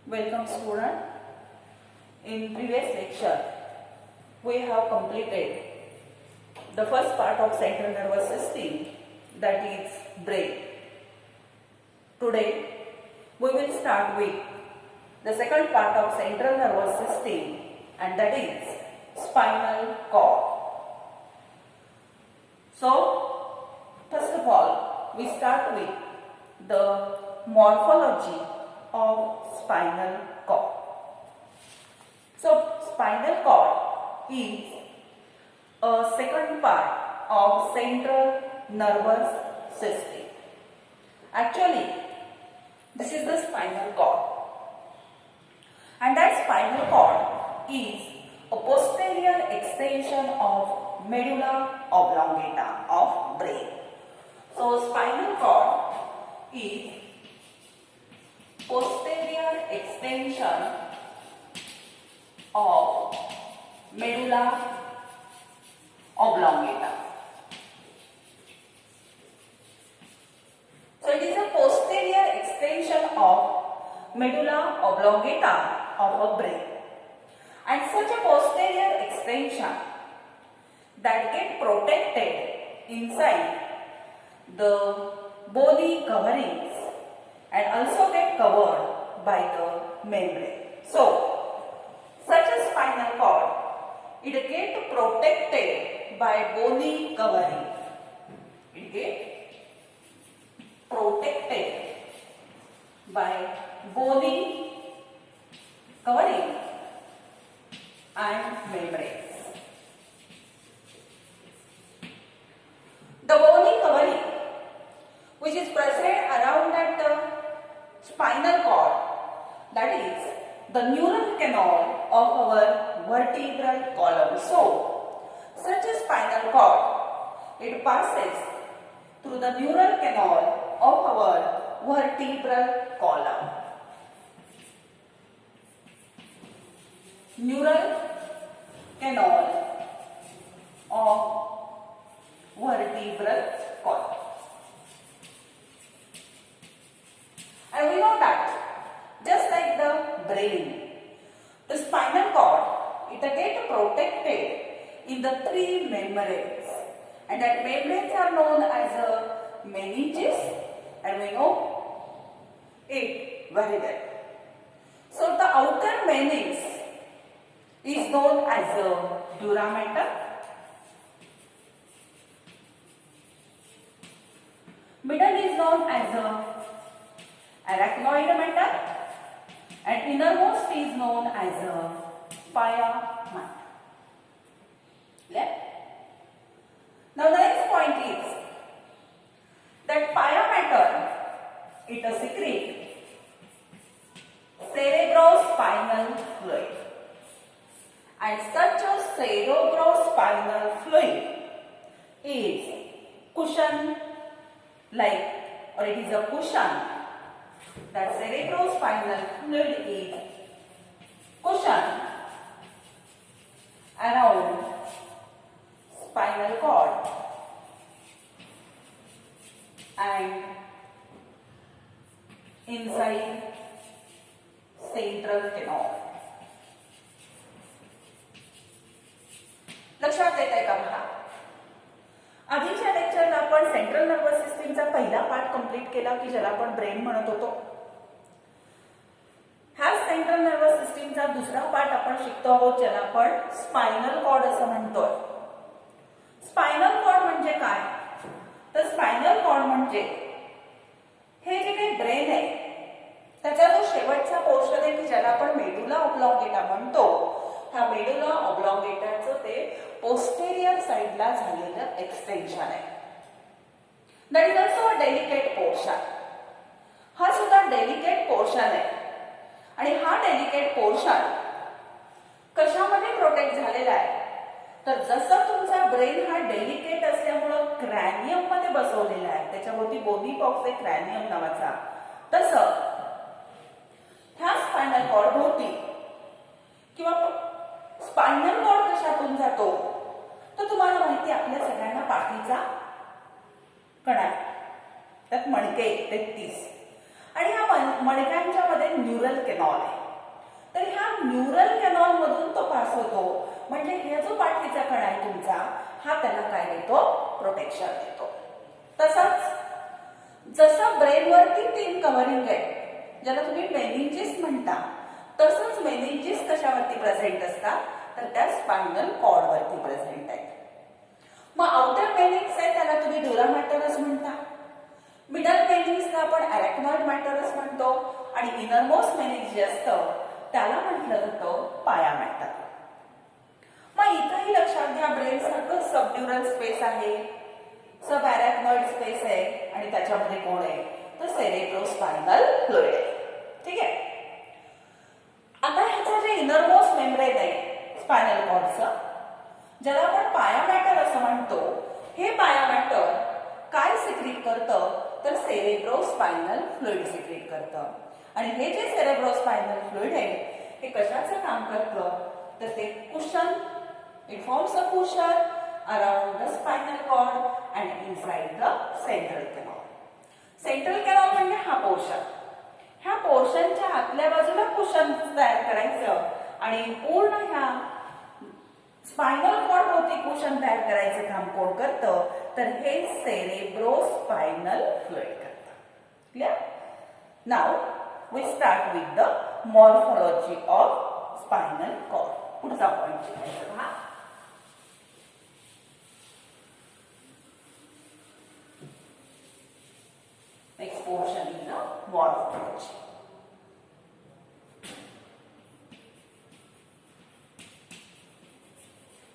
Welcome student. In previous lecture we have completed the first part of central nervous system, that is brain. Today we will start with the second part of central nervous system, and that is spinal cord. So first of all we start with the morphology of spinal cord. So spinal cord is a second part of central nervous system. Actually, this is the spinal cord, and that spinal cord is a posterior extension of medulla oblongata of brain. So spinal cord is posterior extension of medulla oblongata. So it is a posterior extension of medulla oblongata of a brain, and such a posterior extension that get protected inside the bony coverings and also get covered by the membrane. So such a spinal cord, it get protected by bony covering. It get protected by bony covering and membranes. The bony covering which is present around that spinal cord, that is the neural canal of our vertebral column. So such a spinal cord, it passes through the neural canal of our vertebral column. Neural canal of vertebral column. And we know that just like the brain, the spinal cord, it gets protected in the three membranes, and that membranes are known as a meninges, and we know it very well. So the outer meninx is known as a dura mater, middle is known as a arachnoid mater, and innermost is known as a pia mater. Yeah? Now the next point is that pia mater, it secretes cerebrospinal fluid, and such a cerebrospinal fluid is cushion like, or it is a cushion. That cerebrospinal fluid is cushion around spinal cord and inside central canal. लक्षात येत आहे का मला? आधीच्या लेक्चरला आपण central nervous सिस्टीमचा पहिला part complete केला की ज्याला आपण ब्रेन म्हणत होतो. हा सेंट्रल नर्वस सिस्टीमचा दुसरा पार्ट आपण शिकतो आहोत ज्याला आपण स्पायनल कॉर्ड असं म्हणतोय. स्पायनल कॉर्ड म्हणजे काय? तर स्पायनल कॉर्ड म्हणजे हे जे काही ब्रेन आहे त्याचा जो शेवटचा पोर्शन आहे की ज्याला आपण मेडुला ऑब्लॉंगेटा म्हणतो, हा मेडुला ऑब्लॉंगेटाचं ते पोस्टेरियर साइडला झालेलं एक्सटेन्शन आहे. That is also a delicate portion. हा सुद्धा डेलिकेट पोर्शन आहे, आणि हा डेलिकेट पोर्शन कशामध्ये प्रोटेक्ट झालेला आहे? तर जसं तुमचा ब्रेन हा डेलिकेट असल्यामुळं क्रॅनियम मध्ये बसवलेला आहे, त्याच्यावरती बोनी बॉक्स आहे क्रॅनियम नावाचा, तसं ह्या स्पायनल कॉर्ड भोवती किंवा स्पायनल कॉर्ड कशातून जातो तर तुम्हाला माहिती आपल्या सगळ्यांना पाठीचा कणा, त्यात मणके 33, आणि ह्या मणक्यांच्या मध्ये न्यूरल कॅनॉल आहे. तर ह्या न्यूरल कॅनॉल मधून तो पास होतो. म्हणजे हे जो पाठीचा कणा आहे तुमचा, हा त्याला काय देतो? प्रोटेक्शन देतो. तसंच जसं ब्रेनवरती 3 कव्हरिंग आहे, ज्याला तुम्ही मेनिंजिस म्हणता, तसंच मेनिंजिस कशावरती प्रेझेंट असतात? तर त्या स्पायनल कॉर्ड वरती प्रेझेंट आहे. मग आउटर मेनिंग्स आहे त्याला तुम्ही ड्युरा मॅटरस म्हणता. मिडल मेनिंग्सला आपण अरॅक्नॉइड मॅटरस म्हणतो. आणि इनरमोस्ट मेनिंग्स जे असतं त्याला म्हटलं जातं पाया मॅटर. मग इथंही लक्षात घ्या, ब्रेन सारखं सबड्युरल स्पेस आहे, सब अरॅक्नॉइड स्पेस आहे आणि त्याच्यामध्ये कोण आहे? तर सेरेब्रोस्पायनल फ्लुइड आहे. ठीक आहे. आता ह्याचं जे इनरमोस्ट मेम्ब्रेन आहे स्पायनल कॉर्डचं, ज्याला आपण पाया मॅटर असं म्हणतो, हे पाया मॅटर काय सिक्रीट करतं? तर सेरेब्रोस्पायनल फ्लुइड सिक्रीट करतं. आणि हे जे सेरेब्रोस्पायनल फ्लुइड आहे हे कशाचं काम करतं? तर ते cushion, it forms a cushion around the spinal cord and inside the central canal. Central canal म्हणजे हा पोर्शन. ह्या पोर्शनच्या आतल्या बाजूला कुशन तयार करायचं आणि पूर्ण ह्या स्पायनल कॉर्ड भोवती कुशन तयार करायचं काम कोण करतं? तर हे सेरेब्रोस्पायनल फ्लुइड करतं. Clear? Now we start with the morphology of spinal cord. पुढचा पॉइंट शिकायचा हा. Next portion is the morphology.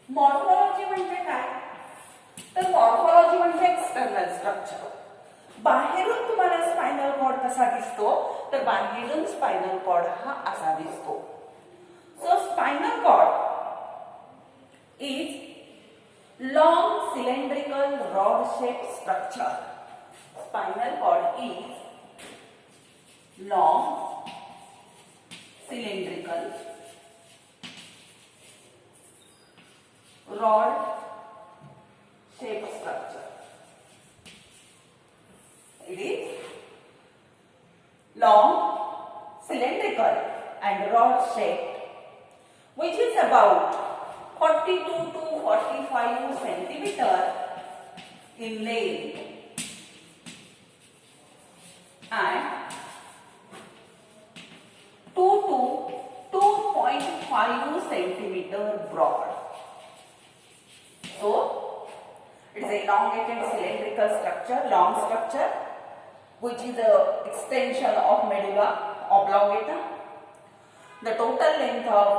Morphology म्हणजे काय? तर मॉर्फोलॉजी म्हणजे एक्सटर्नल स्ट्रक्चर. बाहेरून तुम्हाला स्पायनल कॉर्ड कसा दिसतो? तर बाहेरून स्पायनल कॉर्ड हा असा दिसतो. So spinal cord is long cylindrical rod shape structure. Spinal cord is long cylindrical rod shaped structure. It is long, cylindrical and rod shaped, which is about 42 to 45 centimeter in length and 2 to 2.5 centimeter broad. So, it is a elongated cylindrical structure, long structure, which is a extension of medulla oblongata. The total length of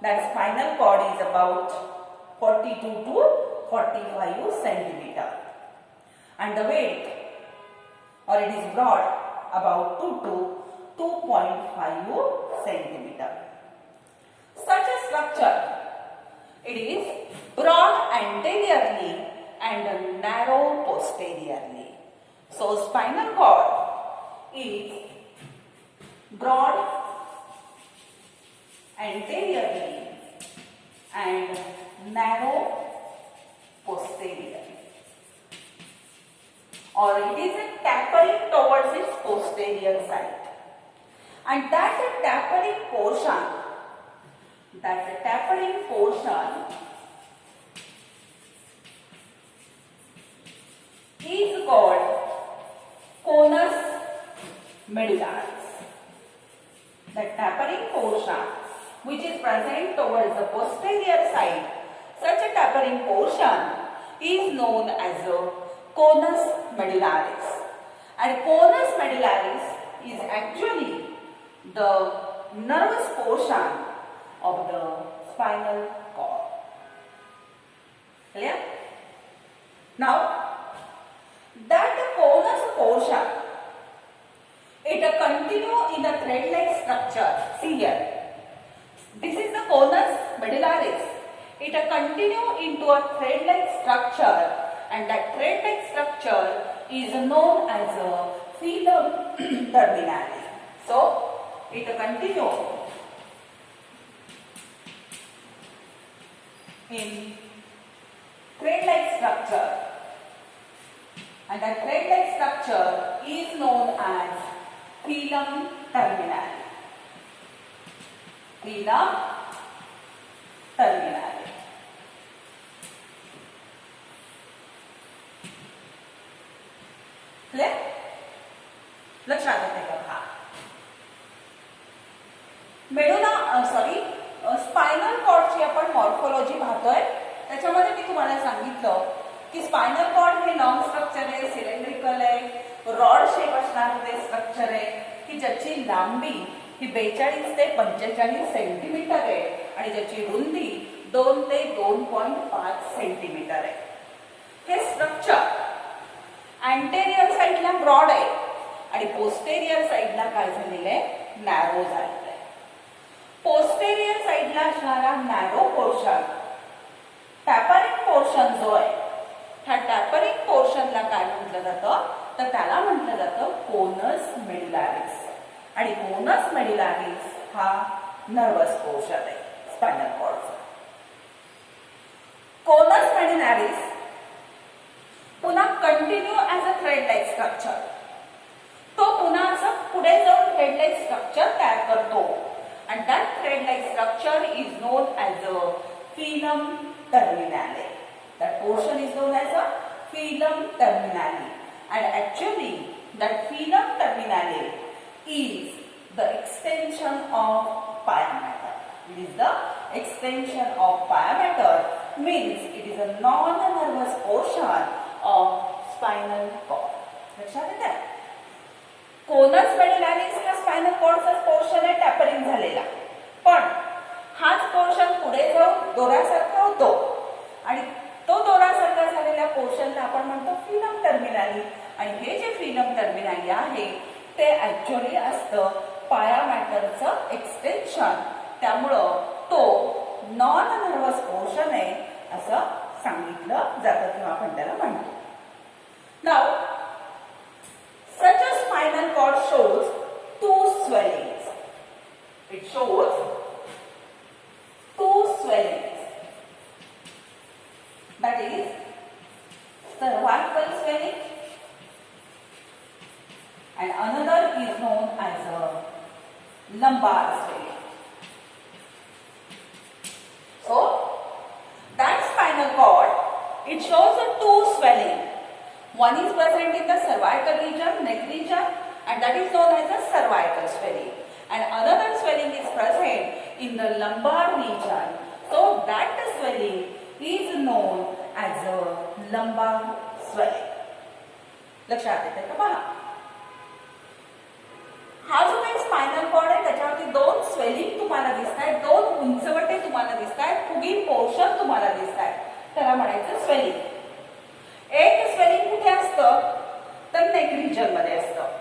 that spinal cord is about 42 to 45 centimeter, and the weight, or it is broad, about 2 to 2.5 centimeter. Such a structure, it is broad anteriorly and narrow posteriorly. So spinal cord is broad anteriorly and narrow posteriorly, or it is tapering towards its posterior side, and that tapering portion is called conus medullaris. The tapering portion which is present towards the posterior side, such a tapering portion is known as a conus medullaris. And conus medullaris is actually the nervous portion of the spinal cord. Clear? Now, that conus portion, it continue in a thread-like structure. See here, this is the conus medullaris. It continue into a thread-like structure, and that thread-like structure is known as a filum terminalis. So, it continue in thread-like structure, and that thread-like structure is known as filum terminale. Filum terminale. Clear? लक्षात येते का? हा medulla spinal कॉर्डची आपण morphology पाहतोय. त्याच्यामध्ये मी तुम्हाला सांगितलं की स्पायनल कॉर्ड हे लॉंग स्ट्रक्चर आहे, सिलेंड्रिकल आहे, रॉड शेप असणारं ते स्ट्रक्चर आहे की ज्याची लांबी ही 42 ते 45 सेंटीमीटर आहे आणि ज्याची रुंदी 2 ते 2.5 सेंटीमीटर आहे. हे स्ट्रक्चर अँटेरियर साइडला ब्रॉड आहे आणि पोस्टेरियर साइडला काय झालेलं आहे? नॅरो झालेलं आहे. पोस्टेरियर साइडला असणारा नॅरो पोर्शन, टॅपरिंग पोर्शन जो आहे, ह्या टॅपरिंग पोर्शनला काय म्हटलं जातं? तर त्याला म्हटलं जातं कोनस मेडुलारिस. आणि कोनस मेडुलारिस हा नर्वस पोर्शन आहे स्पायनल कॉर्डचा. कोनस मेडुलारिस पुन्हा continue as a thread like structure, तो पुन्हा असं पुढे जाऊन थ्रेड लाईक स्ट्रक्चर तयार करतो आणि that thread like structure is known as a filum terminale. That portion is known as a filum terminale, and actually that filum terminale is the extension of pia mater. It is the extension of pia mater, means it is a non-nervous portion of spinal cord. लक्षात येते? Conus medullaris हा spinal कॉर्डचा portion आहे tapering झालेला, पण हाच portion पुढे जाऊन दोऱ्यासारखा होतो आणि तो दोरासारखा झालेल्या पोर्शनला आपण म्हणतो फिलम टर्मिनाली. आणि हे जे फिलम टर्मिनाली आहे ते ऍक्च्युअली असतं पाया मॅटरचं एक्सटेन्शन. त्यामुळं तो नॉन नर्वस पोर्शन आहे असं सांगितलं जातं किंवा आपण त्याला म्हणतो. Now such a spinal cord shows two swellings. It shows two swellings. That is cervical swelling and another is known as a lumbar swelling. So that spinal cord, it shows a two swelling. One is present in the cervical region, neck region, and that is known as a cervical swelling, and another swelling is present in the lumbar region. So that swelling is known as a lumbar swelling. लक्षात येते का? पहा, हा जो काही spinal cord आहे त्याच्यावरती दोन स्वेलिंग तुम्हाला दिसत आहेत, दोन उंचवटे तुम्हाला दिसत आहेत, पुढील पोर्शन तुम्हाला दिसत आहेत, त्याला म्हणायचं स्वेलिंग. एक स्वेलिंग कुठे असतं? तर नेक रिजन मध्ये असतं,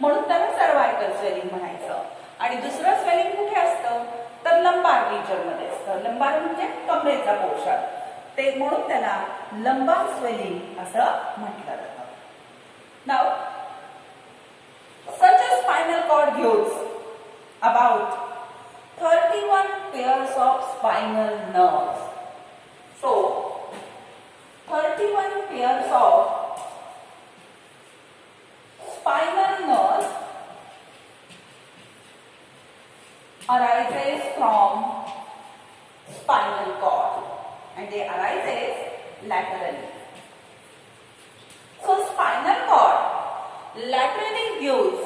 म्हणून त्याला सर्वायकल स्वेलिंग म्हणायचं. आणि दुसरं स्वेलिंग कुठे असतं? तर लंबार रिजन मध्ये असतं. लंबार म्हणजे कमरेचा पोर्शन, ते म्हणून त्याला लंबार स्वेलिंग असं म्हटलं जातं. Now such a spinal cord gives about 31 pairs of spinal nerves. So 31 pairs of spinal nerves arises from spinal cord and they arises laterally. So spinal cord laterally gives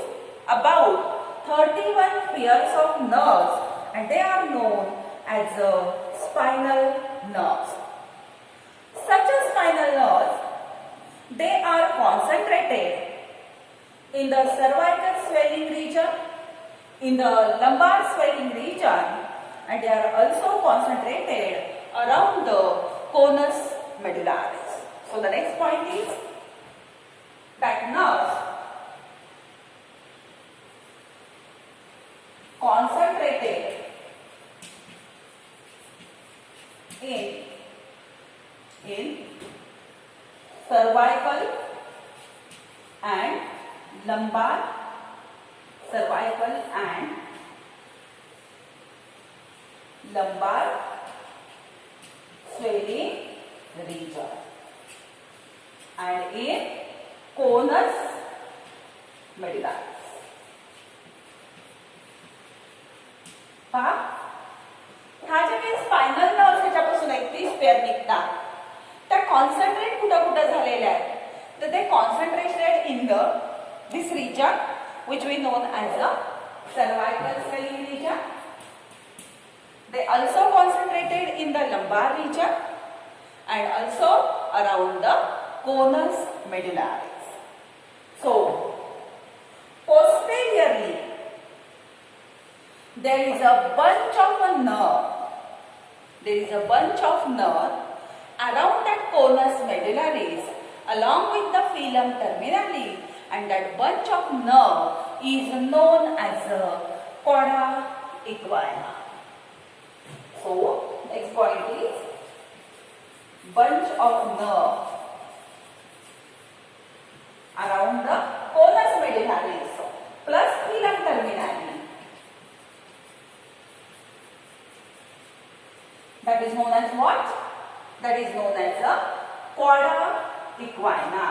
about 31 pairs of nerves and they are known as spinal nerves. Such a spinal nerves, they are concentrated in the cervical swelling region, in the lumbar swelling region, and they are also concentrated around the conus medullaris. So the next point is that nerves concentrated in cervical and lumbar, cervical and lumbar swelling region and in conus medullaris. पहा, हा जे काही spinal nerve त्याच्यापासून 31 pair निघतात, त्या concentrate कुठं कुठं झालेल्या आहेत, तर ते concentrated in the this region which we known as a cervical swelling region. They also concentrated in the lumbar region and also around the conus medullaris. So, posteriorly, there is a bunch of a nerve. There is a bunch of nerve around that conus medullaris along with the filum terminali, and that bunch of nerve is known as a cauda equina. So, next point is bunch of nerve around the conus medullaris plus filum terminali. That is known as what? That is known as a cauda equina.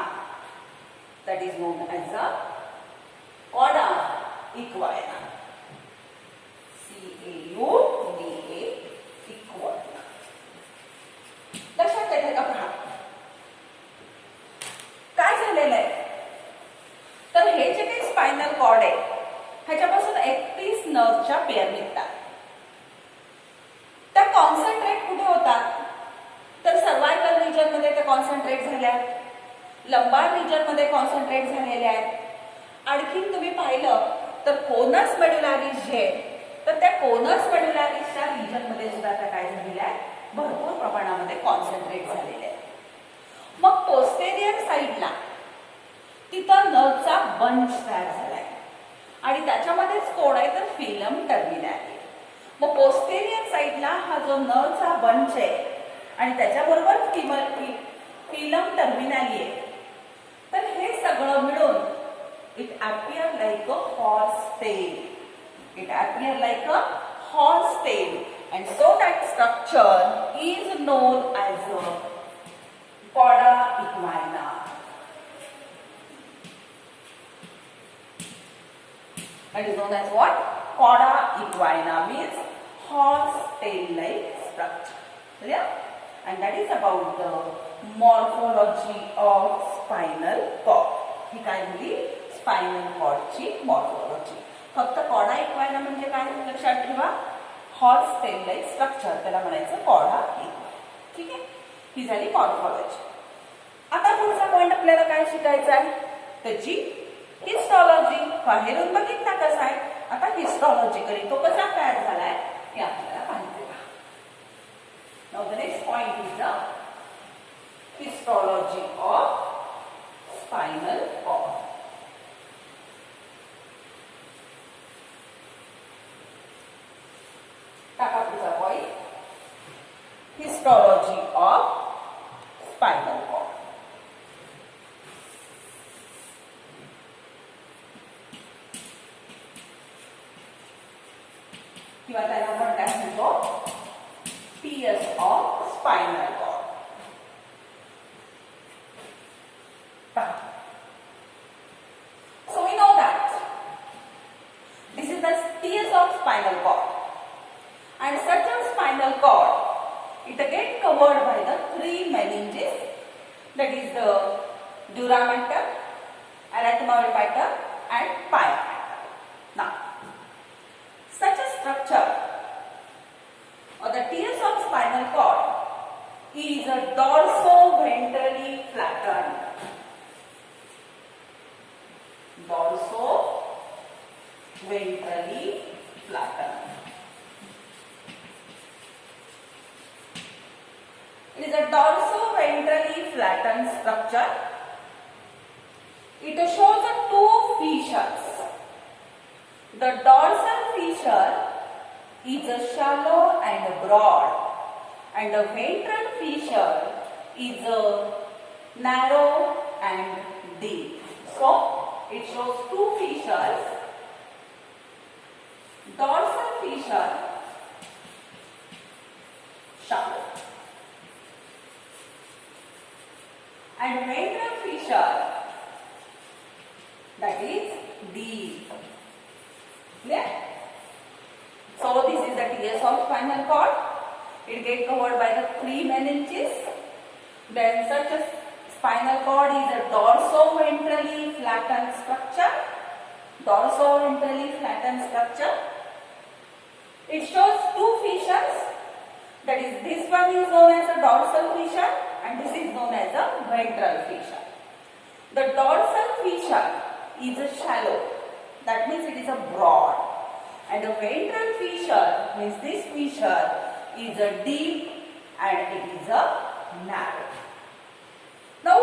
That is known as a cauda equina. C-A-U-D-A equina. लक्षात येते का? पहा काय झालेलं आहे, तर हे जे काही spinal cord आहे ह्याच्यापासून 31 नर्वच्या पेअर निघतात. त्या कॉन्सन्ट्रेट कुठे होतात, तर सर्वायकल रिजन मध्ये त्या कॉन्सन्ट्रेट झाल्या, लंबार रिजन मध्ये कॉन्सन्ट्रेट झालेल्या आहेत. आणखीन तुम्ही पाहिलं तर कोनस मेडुलारिस जे तर त्या कोनस मेडुलारिसच्या रिजन मध्ये सुद्धा त्या काय झालेल्या आहेत, भरपूर प्रमाणामध्ये कॉन्सन्ट्रेट झालेल्या आहेत. मग पोस्टेरियर साइडला तिथं नर्वचा बंच तयार झालाय आणि त्याच्यामध्येच कोण आहे तर फिलम टर्मिनाली. मग पोस्टेरियर साइडला हा जो नर्वचा बंच आहे आणि त्याच्याबरोबर फिलम टर्मिनाली आहे, तर हे सगळं मिळून it appear like a horse tail. It appear like a horse tail and so that structure is known as a cauda equina. That is known as what? Cauda equina means horse tail-like structure. Clear? And that is about the morphology of spinal cord. ही काय झाली? Spinal कॉर्डची morphology. फक्त cauda equina म्हणजे काय लक्षात ठेवा, horse tell like structure, त्याला म्हणायचं कॉडा इक्वायना. ठीक आहे, ही झाली मॉर्फोलॉजी. आता पुढचा पॉइंट आपल्याला काय शिकायचा आहे, त्याची हिस्टॉलॉजी. बाहेरून बघितला कसा आहे, आता हिस्टॉलॉजिकली तो कसा तयार झालाय हे आपल्याला पाहिजे. Now the next point is the histology of spinal cord. टाका पुढचा पॉइंट, हिस्टॉलॉजी ऑफ स्पाइनल कॉर्ड. किंवा त्याला आपण काय म्हणतो, TS of spinal cord. So we know that this is the TS of spinal cord, and such a spinal cord it again covered by the three meninges, that is the dura mater, anatomically mater and pia mater. Now such a structure or the TS of spinal cord is a dorso-ventrally flattened. Dorso-ventrally flattened. It is a dorso-ventrally flattened structure. It shows two fissures. The dorsal fissure is a shallow and broad, and the ventral fissure is a narrow and deep. So it shows two fissures. Dorsal fissure shallow and ventral fissure that is deep. Clear? So this is spinal cord? It gets covered by the 3 meninges. Then such a spinal cord is a dorsoventrally flattened structure. Dorsoventrally flattened structure. It shows 2 fissures. That is, this one is known as a dorsal fissure and this is known as a ventral fissure. The dorsal fissure is a shallow. That means it is a broad. And the ventral fissure means this fissure is a deep and it is a narrow. Now,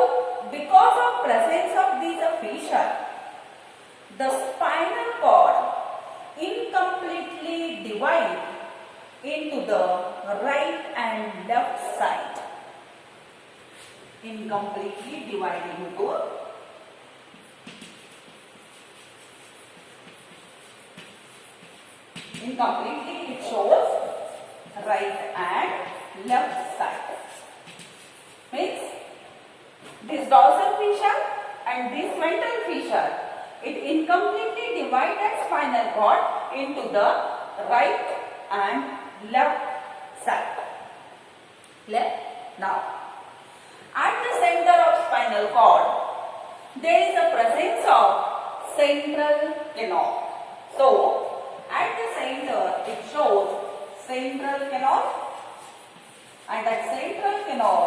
because of presence of these fissure, the spinal cord incompletely divides into the right and left side. Incompletely divided into incompletely it shows right and left side. Means this dorsal fissure and this ventral fissure, it incompletely divided spinal cord into the right and left side. Now, at the center of spinal cord, there is a presence of central canal. So, at the center, it shows central canal, and that central canal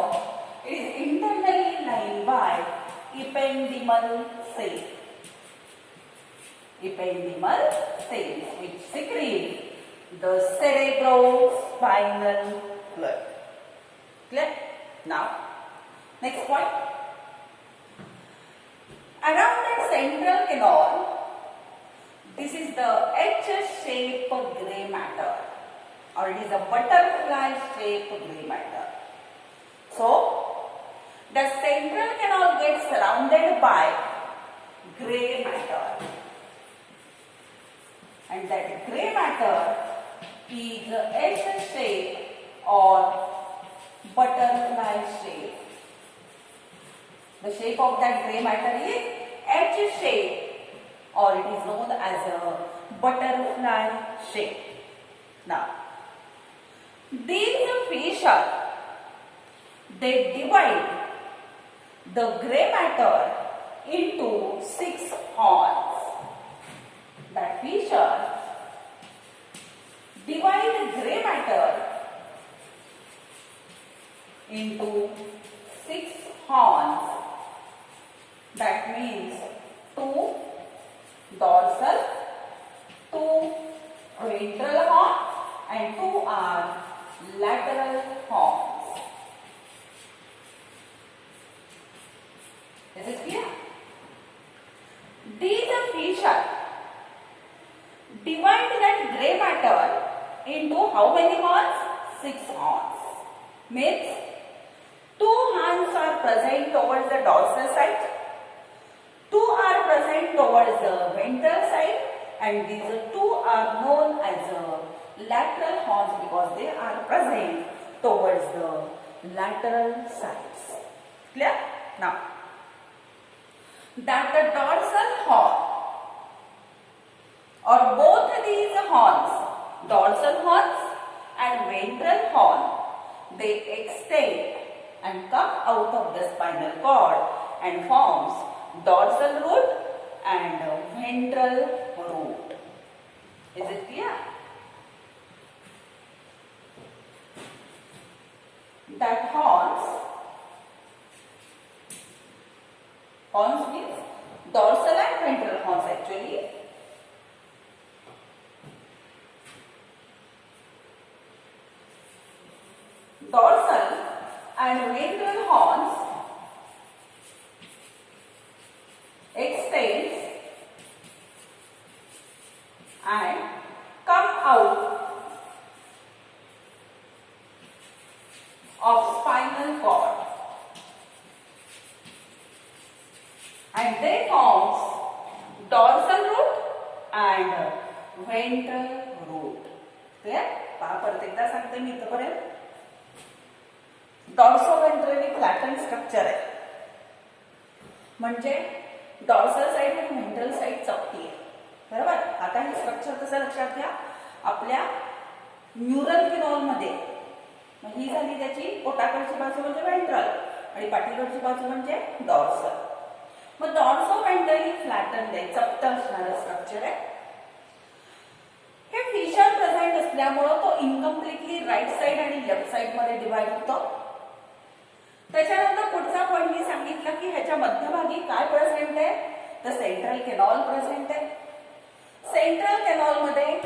is internally lined by ependymal cells. Ependymal cells which secrete the cerebrospinal fluid. Clear? Now, next point. Around that central canal, this is the H-shaped grey matter, or it is a butterfly-shaped grey matter. So, the central canal gets surrounded by grey matter, and that grey matter is H-shaped or butterfly shape. The shape of that grey matter is H-shaped, or it is known as a butterfly shape. Now, these fissures, they divide the grey matter into 6 horns. That fissure divide grey matter into 6 horns. That means 2 dorsal, 2 ventral horns and 2 are lateral horns. Is it clear? These fissures divide that grey matter into how many horns? 6 horns. Means 2 horns are present towards the dorsal side, 2 are present towards the ventral side, and these 2 are known as lateral horns because they are present towards the lateral sides. Clear? Now, that the dorsal horn or both these horns, dorsal horns and ventral horn, they extend and come out of the spinal cord and forms dorsal root and ventral root. Is it clear? That horns means dorsal and ventral horns actually. Dorsal and ventral horns extends and come out of spinal cord, and they forms dorsal root and ventral root. Clear? पहा परत एकदा सांगते मी इथपर्यंत. डॉर्सोवेंट्रली flatten structure आहे, म्हणजे dorsal side आणि ventral side चपटी आहे. बरोबर? आता हे स्ट्रक्चर कसं लक्षात घ्या, आपल्या न्यूरल किनॉल मध्ये, मग ही झाली त्याची पोटाकडची बाजू म्हणजे व्हेंट्रल आणि पाठीकडची बाजू म्हणजे डॉर्सल. मग डॉर्सो व्हेंट्रल ही फ्लॅटन आहे, चपट असणारं स्ट्रक्चर आहे. हे फिशर प्रेझेंट असल्यामुळं तो इनकम्प्लिटली राईट साइड आणि लेफ्ट साइड मध्ये डिवाइड होतो. त्याच्यानंतर पुढचा पॉइंट मी सांगितलं की ह्याच्या मध्यभागी काय प्रेझेंट आहे, तर सेंट्रल केनॉल प्रेझेंट आहे. सेंट्रल केनॉल मध्ये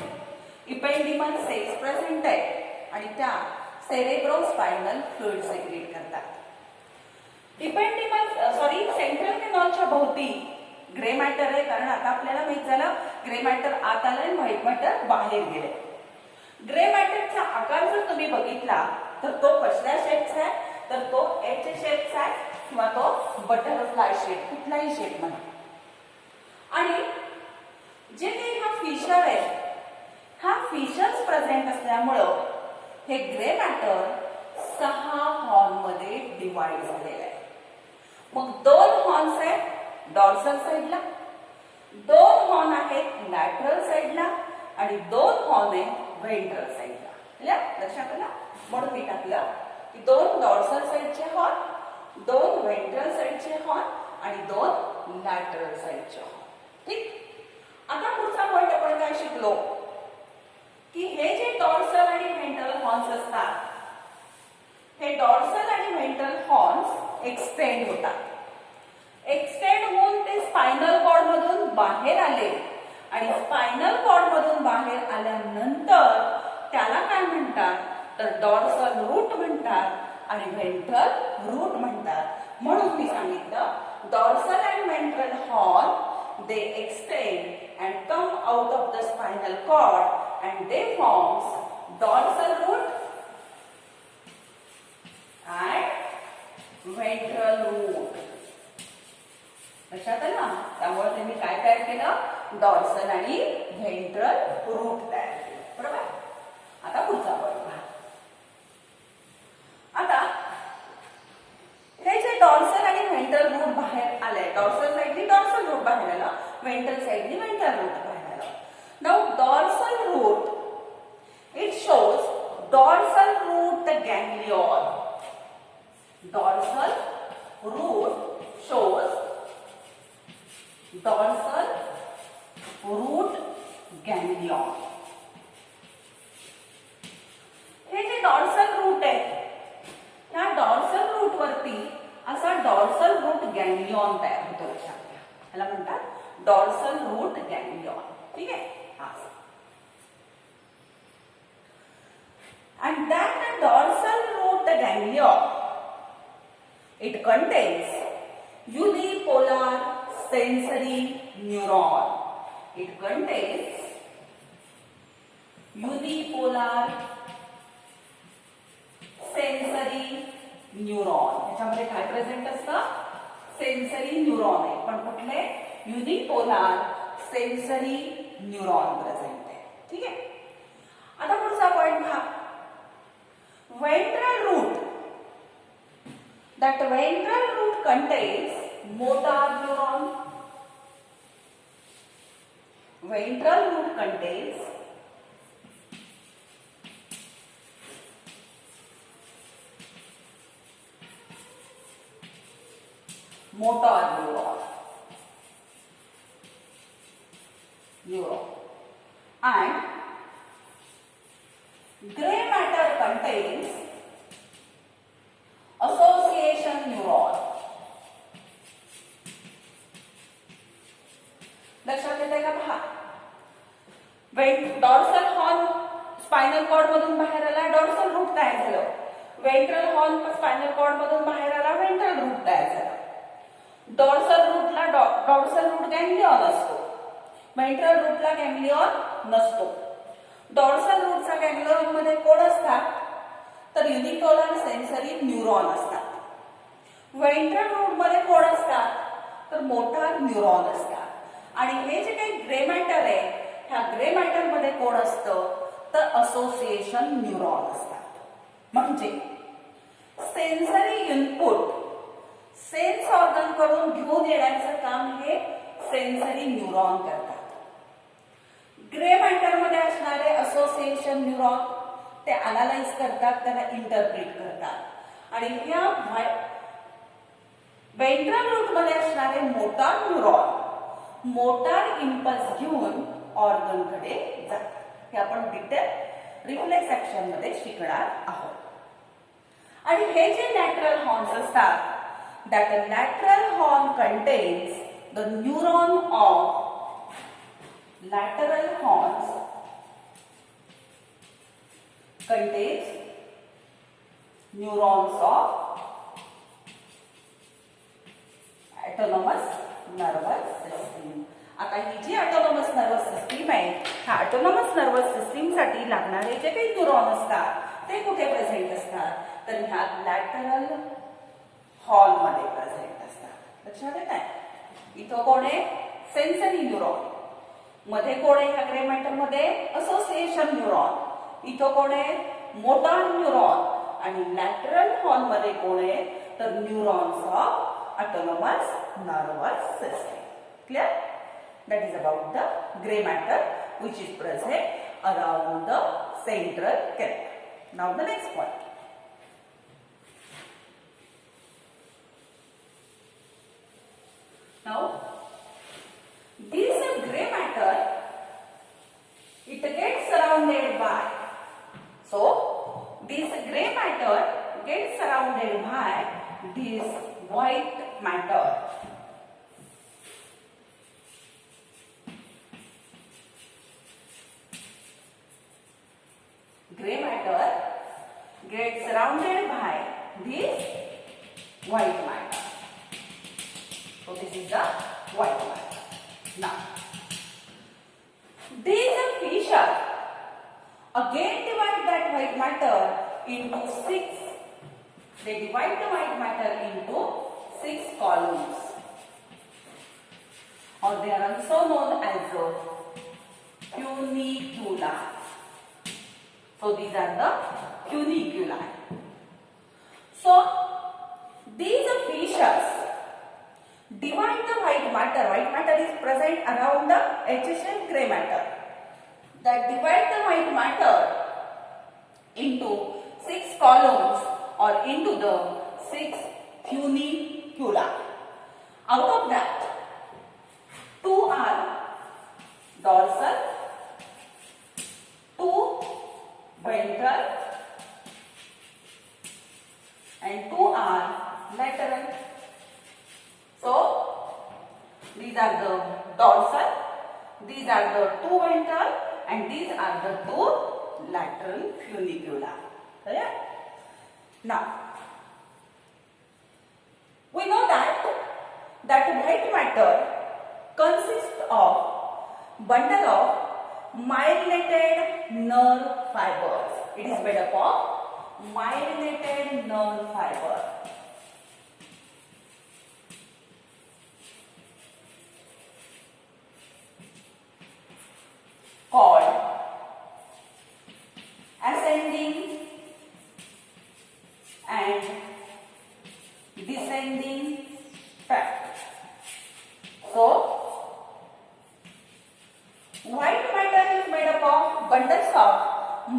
इपेंडिमल सेल्स प्रेझेंट आहे आणि त्या सेरेब्रोस्पायनल फ्लुइड सेक्रेट करतात. सेंट्रल केनॉलच्या भोवती ग्रे मॅटर आहे, कारण आता आपल्याला माहित झालं ग्रे मॅटर आत आलं आणि व्हाईट मॅटर बाहेर गेले. ग्रे मॅटरचा आकार जर तुम्ही बघितला तर तो कसल्या शेपचा आहे, तर तो एच शेपचा आहे किंवा तो बटरफ्लाय शेप, कुठलाही शेप म्हणा. आणि जे काही हा फिशर आहे, हा फिशर्स प्रेझेंट असल्यामुळं हे ग्रे मॅटर 6 हॉर्न मध्ये डिवाइड झालेलं आहे. मग 2 हॉर्न्स आहेत डॉर्सल साइडला, 2 हॉर्न आहेत लॅटरल साइडला आणि 2 हॉर्न आहेत व्हेंट्रल साइडला. लक्षात आलं? म्हणून मी टाकलं की 2 डॉर्सल साइडचे हॉर्न, 2 व्हेंट्रल साइडचे हॉर्न आणि 2 लॅटरल साइडचे हॉर्न. ठीक. आता पुढचा पॉइंट आपण काय शिकलो की हे जे डॉर्सल आणि व्हेंट्रल हॉर्न्स असतात, हे डॉर्सल आणि व्हेंट्रल हॉर्न्स एक्सटेंड होतात. एक्सटेंड होऊन ते स्पायनल कॉर्ड मधून बाहेर आले आणि स्पायनल कॉर्ड मधून बाहेर आल्यानंतर त्याला काय म्हणतात, तर डॉर्सल रूट म्हणतात आणि व्हेंट्रल रूट म्हणतात. म्हणून मी सांगितलं dorsal and ventral horn they extend and come out of the spinal cord and they forms dorsal root and ventral root. लक्षात आलं ना? त्यामुळे त्यांनी काय तयार केलं, डॉर्सल आणि व्हेंट्रल रूट तयार केलं. बरोबर. आता पुढचा पॉइंट पहा. आता हे जे डॉर्सल आणि व्हेंट्रल रूट बाहेर आले, डॉर्सल साइडनी डॉर्सल रूट बाहेर आला, व्हेंट्रल साइडनी व्हेंट्रल रूट बाहेर आला. Now dorsal root it shows dorsal root ganglion. Dorsal root shows dorsal root ganglion. हे जे डॉर्सल रूट आहे, त्या डॉर्सल रूट वरती असा डॉर्सल रूट गॅंग्लियॉन तयार होतो. लक्षात घ्या, याला म्हणतात डॉर्सल रूट गॅंग्लियॉन. ठीक आहे. And that dorsal root ganglion, it contains unipolar sensory neuron. It contains unipolar sensory neuron. याच्यामध्ये काय प्रेझेंट असतं, सेन्सरी न्यूरॉन आहे, पण कुठले, युनिपोलार सेन्सरी न्यूरॉन प्रेझेंट आहे. ठीक आहे. आता पुढचा पॉइंट पहा. Ventral root, that ventral root contains motor neuron. Ventral root contains motor neuron and gray matter contains association neuron. लक्षात येते का? पहा, डॉर्सल हॉर्न स्पायनल कॉर्ड मधून बाहेर आला, डॉर्सल रूट तयार झालं. व्हेंट्रल हॉर्न स्पायनल कॉर्ड मधून बाहेर आला, व्हेंट्रल रूट तयार झाला. डॉर्सल रूटला डॉर्सल रूट गॅंग्लियॉन असतो, व्हेंट्रल रूटला गॅंग्लियॉन नसतो. डॉर्सल रूटचा गॅंग्लियॉन मध्ये कोण असतात, तर युनिपोलर सेन्सरी न्यूरॉन असतात. व्हेंट्रल रूट मध्ये कोण असतात, तर मोटार न्यूरॉन असतात. आणि हे जे काही ग्रे मॅटर आहे, ह्या ग्रे मॅटर मध्ये कोण असतं, तर असोसिएशन न्यूरॉन असतात. म्हणजे सेन्सरी इनपुट सेन्स ऑर्गन कडून घेऊन येण्याचं काम हे सेन्सरी न्यूरॉन करतात. ग्रे मॅटर मध्ये असणारे असोसिएशन न्यूरॉन ते अनालाइज करतात, त्याला इंटरप्रिट करतात. आणि या वेंट्रल रूट मध्ये असणारे मोटार न्यूरॉन मोटार इम्पल्स घेऊन ऑर्गन कडे जातात. हे आपण डिटेल रिफ्लेक्स ऍक्शन मध्ये शिकणार आहोत. आणि हे जे लॅटरल हॉर्न्स असतात, that a lateral horn contains the neuron of lateral horns contains neurons of autonomous nervous system. आता ही जी ऑटोनॉमस नर्वस सिस्टीम आहे, ह्या ऑटोनॉमस नर्वस सिस्टीम साठी लागणारे जे काही न्यूरॉन असतात ते कुठे प्रेझेंट असतात, तर ह्या लॅटरल हॉर्न मध्ये प्रेझेंट असतात. लक्षात येत आहे? इथं कोण आहे? Sensory neuron. मध्ये कोण आहे? ह्या ग्रे मॅटर मध्ये असोसिएशन न्यूरॉन. इथं कोण आहे? Motor neuron. आणि लॅटरल हॉर्न मध्ये कोण आहे? तर neurons of autonomous nervous system. Clear? That is about the gray matter which is present around the central canal. Now the next point. Now this gray matter, it gets surrounded by, so this gray matter gets surrounded by this white matter. Gray matter gets surrounded by this white matter. So this is the white matter. Now, these fissure again divide that white matter into 6. They divide the white matter into 6 columns, or they are also known as cunicula. So these are the cuniculi. So these fissures divide the white matter. White matter is present around the HSL gray matter. That divide the white matter into 6 columns or into the 6 cunicula. Out of that, 2 are dorsal, 2 ventral, and 2 are lateral. So these are the dorsal, these are the 2 ventral, and these are the 2 lateral funicula. Clear? Now we know that white matter consists of bundle of myelinated nerve fibers. It is made up of myelinated nerve fiber. Called ascending and descending tract. So white matter is made up of bundles of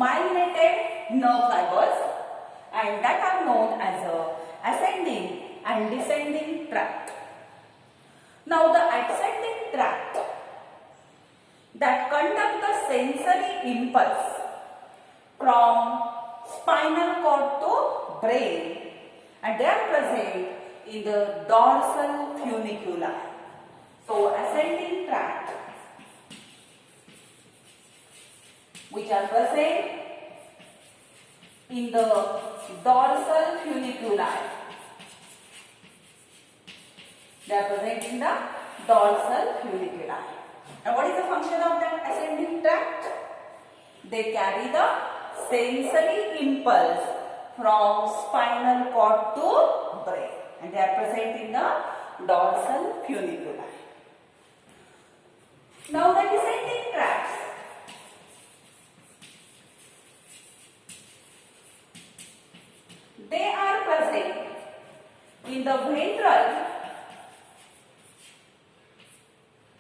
myelinated nerve fibers, and that are known as ascending and descending tract. Now the ascending tract that conduct the sensory impulse from spinal cord to brain, and they are present in the dorsal funicula. So ascending tract which are present in the dorsal funiculi. They are present in the dorsal funiculi. And what is the function of that ascending tract? They carry the sensory impulse from spinal cord to brain, and they are present in the dorsal funiculi. Now the descending tracts, they are present in the ventral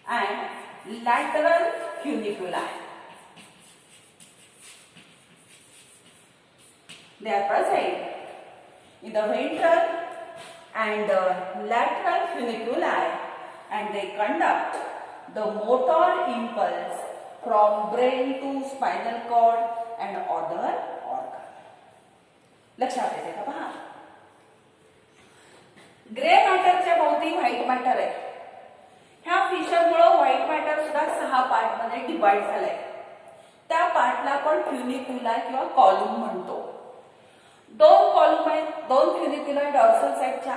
and lateral funiculi. They are present in the ventral and lateral funiculi, and they conduct the motor impulse from brain to spinal cord and other organ. लक्षात येते का पहा. Grey मॅटरच्या भोवती white matter आहे. ह्या फिशरमुळे white matter सुद्धा 6 part मध्ये divide झालाय. त्या पार्टला आपण फ्युनिक्युला किंवा कॉलम म्हणतो. 2 कॉलम आहेत, 2 फ्युनिक्युला डॉर्सल साइडच्या,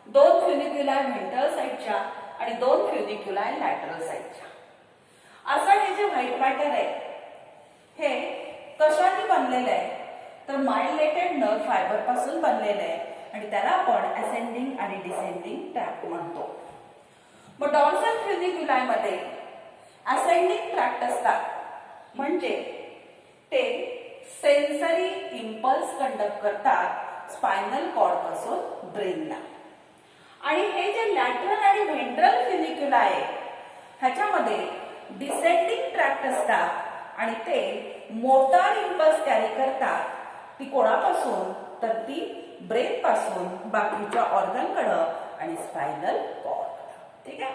2 फ्युनिक्युला व्हेंट्रल साइडच्या आणि 2 फ्युनिक्युला लॅटरल साइडच्या. असं हे जे व्हाईट मॅटर आहे हे कशाने बनलेलं आहे तर मायलिनेटेड नर्व फायबर पासून बनलेलं आहे आणि त्याला आपण असेंडिंग आणि डिसेंडिंग ट्रॅक्ट म्हणतो. मग डॉर्सल फ्युनिक्युलाय मध्ये असेंडिंग ट्रॅक्ट असतात, म्हणजे ते सेन्सरी इम्पल्स कंडक्ट करतात स्पायनल कॉर्ड पासून ब्रेनला. आणि हे जे लॅटरल आणि व्हेंट्रल फ्युनिक्युलाय आहे ह्याच्यामध्ये डिसेंडिंग ट्रॅक्ट असतात आणि ते मोटार इम्पल्स कॅरी करतात. ती कोणापासून तर ती ब्रेन पासून बाकीच्या ऑर्गन कडे आणि स्पायनल कॉर्ड. ठीक आहे,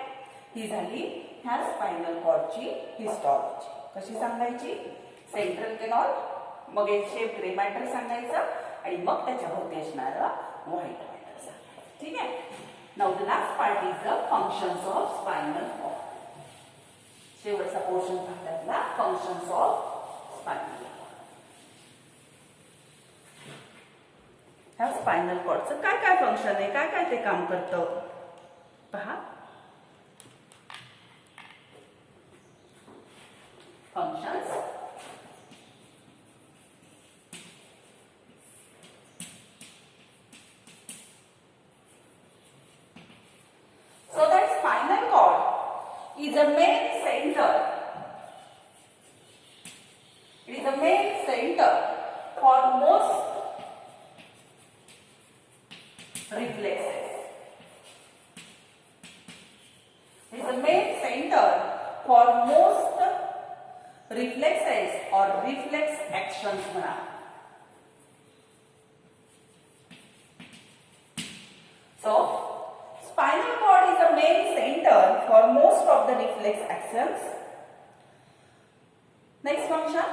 ही झाली ह्या स्पायनल कॉर्डची हिस्टॉलॉजी. कशी सांगायची? सेंट्रल केनॉल, मग एक शेप ग्रे मॅटर सांगायचा आणि मग त्याच्या भोवती असणारा व्हाईट मॅटर सांगायचं. ठीक आहे. Now the last part is the functions of spinal cord. शेवटचा पोर्शन पाहतातला फंक्शन्स ऑफ स्पायनल कॉर्ड. ह्या स्पायनल कॉर्डचं काय काय फंक्शन आहे, काय काय ते काम करतं पहा. Functions. So that spinal cord is a main center. It is a main center for most reflexes. It is a main center for most reflexes or reflex actions. So, spinal cord is the main center for most of the reflex actions. Next function,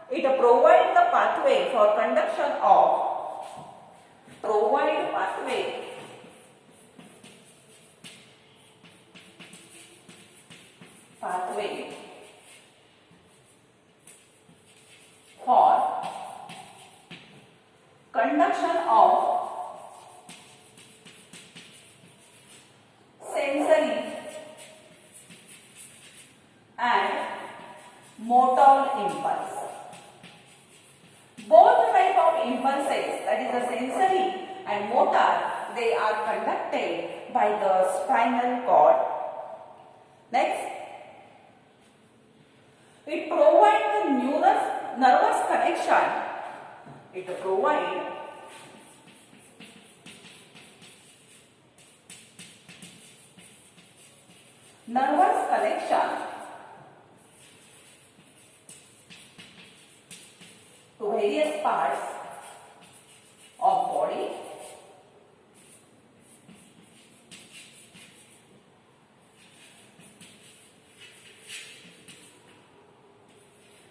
it provides the pathway for conduction of pathway for conduction of sensory and motor impulse. Both type of impulses, that is the sensory and motor, they are conducted by the spinal cord. Next, it provides the nervous connection. It provides nervous connection to various parts of body.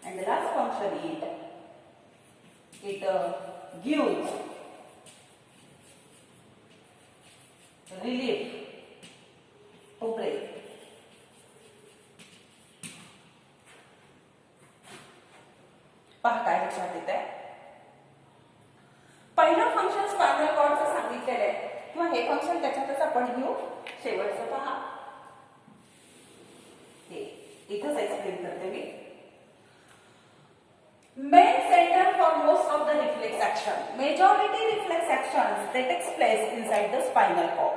And the last function is it gives relief to brain. पहा काय लक्षात येत आहे. पहिलं function spinal कॉर्डचं सांगितलेलं आहे किंवा हे function त्याच्यातच आपण घेऊ. शेवटचं पहा, हे इथंच एक्सप्लेन करते मी. Main center for most of the reflex action. Majority reflex actions that takes place inside the spinal cord.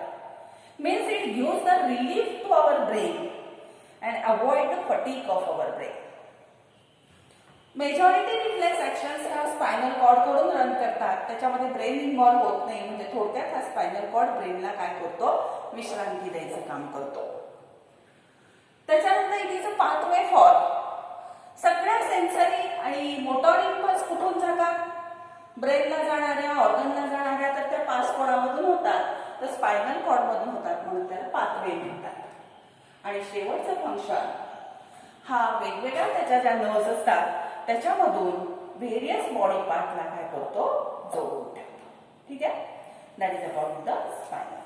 Means it gives the relief to our brain and avoid the fatigue of our brain. Majority reflex actions हा spinal cord कडून run करतात. त्याच्यामध्ये brain involve होत नाही. म्हणजे थोडक्यात हा spinal cord ब्रेनला काय करतो? विश्रांती द्यायचं काम करतो. त्याच्यानंतर it is a pathway for सगळ्या सेन्सरी आणि मोटर इम्पल्स कुठून जातात? ब्रेनला जाणाऱ्या ऑर्गनला जाणाऱ्या तर त्या पास कोणामधून होतात, तर स्पायनल कॉर्ड मधून होतात, म्हणून त्याला पाथवे म्हणतात. आणि शेवटचं फंक्शन हा वेगवेगळ्या त्याच्या ज्या नर्व्स असतात त्याच्यामधून व्हेरियस बॉडी पार्टला काय करतो, जोडून ठेवतो. ठीक आहे, that is about the spinal.